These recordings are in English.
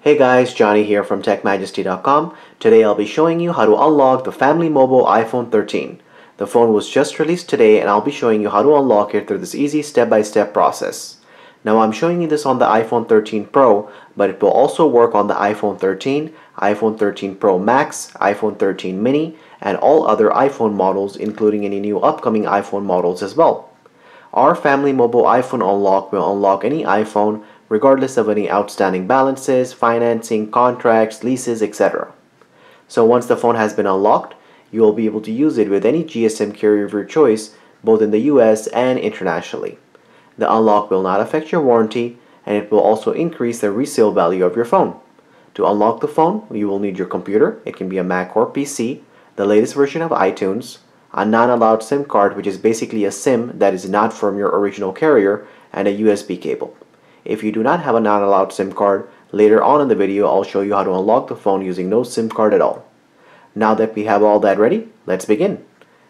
Hey guys, Johnny here from TechMajesty.com. Today I'll be showing you how to unlock the family mobile iPhone 13. The phone was just released today and I'll be showing you how to unlock it through this easy step-by-step process. Now I'm showing you this on the iPhone 13 Pro, but it will also work on the iPhone 13, iPhone 13 Pro Max, iPhone 13 Mini, and all other iPhone models, including any new upcoming iPhone models as well. Our family mobile iPhone unlock will unlock any iPhone regardless of any outstanding balances, financing, contracts, leases, etc. So once the phone has been unlocked, you will be able to use it with any GSM carrier of your choice, both in the US and internationally. The unlock will not affect your warranty, and it will also increase the resale value of your phone. To unlock the phone, you will need your computer, it can be a Mac or PC, the latest version of iTunes, a non-allowed SIM card, which is basically a SIM that is not from your original carrier, and a USB cable. If you do not have a non-allowed SIM card, later on in the video I'll show you how to unlock the phone using no SIM card at all. Now that we have all that ready, let's begin.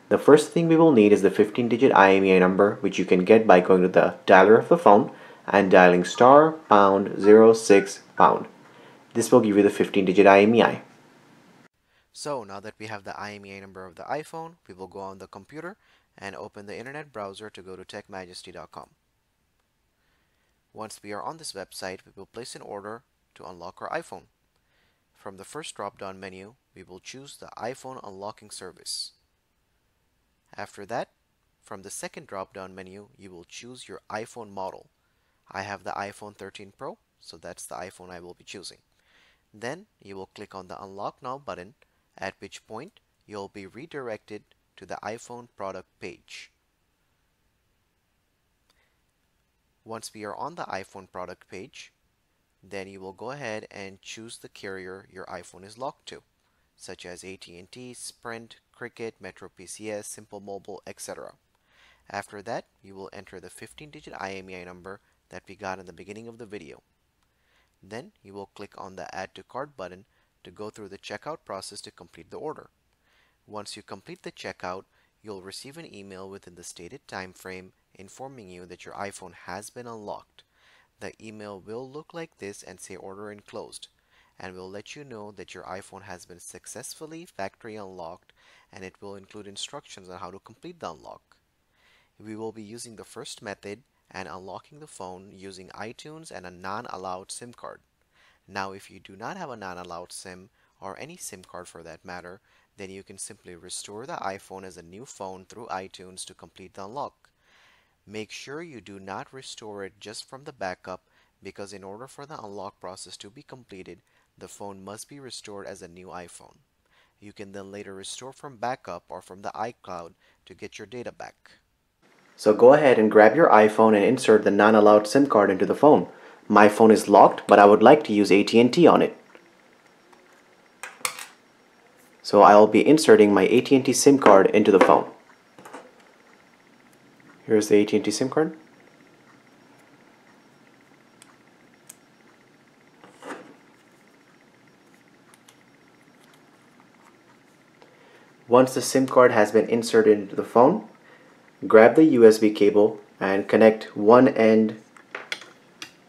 The first thing we will need is the 15-digit IMEI number, which you can get by going to the dialer of the phone and dialing *#06#. This will give you the 15-digit IMEI. So now that we have the IMEI number of the iPhone, we will go on the computer and open the internet browser to go to TechMajesty.com. Once we are on this website, we will place an order to unlock our iPhone. From the first drop-down menu, we will choose the iPhone unlocking service. After that, from the second drop-down menu, you will choose your iPhone model. I have the iPhone 13 Pro, so that's the iPhone I will be choosing. Then you will click on the Unlock Now button, at which point you'll be redirected to the iPhone product page. Once we are on the iPhone product page, then you will go ahead and choose the carrier your iPhone is locked to, such as AT&T, Sprint, Cricket, Metro PCS, Simple Mobile, etc. After that, you will enter the 15-digit IMEI number that we got in the beginning of the video. Then you will click on the Add to Cart button to go through the checkout process to complete the order. Once you complete the checkout, you'll receive an email within the stated time frame informing you that your iPhone has been unlocked. The email will look like this and say order enclosed, and will let you know that your iPhone has been successfully factory unlocked, and it will include instructions on how to complete the unlock. We will be using the first method and unlocking the phone using iTunes and a non-allowed SIM card. Now if you do not have a non-allowed SIM, or any SIM card for that matter, then you can simply restore the iPhone as a new phone through iTunes to complete the unlock. Make sure you do not restore it just from the backup, because in order for the unlock process to be completed, the phone must be restored as a new iPhone. You can then later restore from backup or from the iCloud to get your data back. So go ahead and grab your iPhone and insert the non-allowed SIM card into the phone. My phone is locked, but I would like to use AT&T on it. So I'll be inserting my AT&T SIM card into the phone. Here's the AT&T SIM card. Once the SIM card has been inserted into the phone, grab the USB cable and connect one end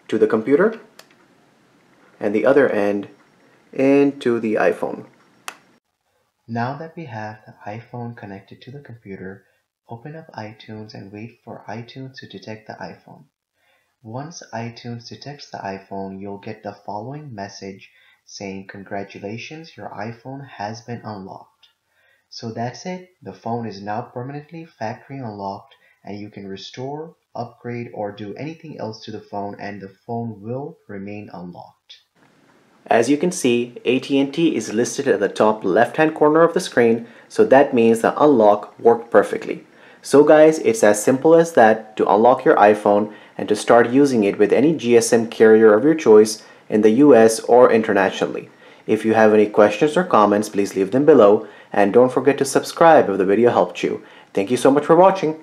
to the computer and the other end into the iPhone. Now that we have the iPhone connected to the computer, open up iTunes and wait for iTunes to detect the iPhone. Once iTunes detects the iPhone, you'll get the following message saying, "Congratulations, your iPhone has been unlocked." So that's it. The phone is now permanently factory unlocked, and you can restore, upgrade, or do anything else to the phone, and the phone will remain unlocked. As you can see, AT&T is listed at the top left-hand corner of the screen, so that means the unlock worked perfectly. So guys, it's as simple as that to unlock your iPhone and to start using it with any GSM carrier of your choice in the US or internationally. If you have any questions or comments, please leave them below, and don't forget to subscribe if the video helped you. Thank you so much for watching.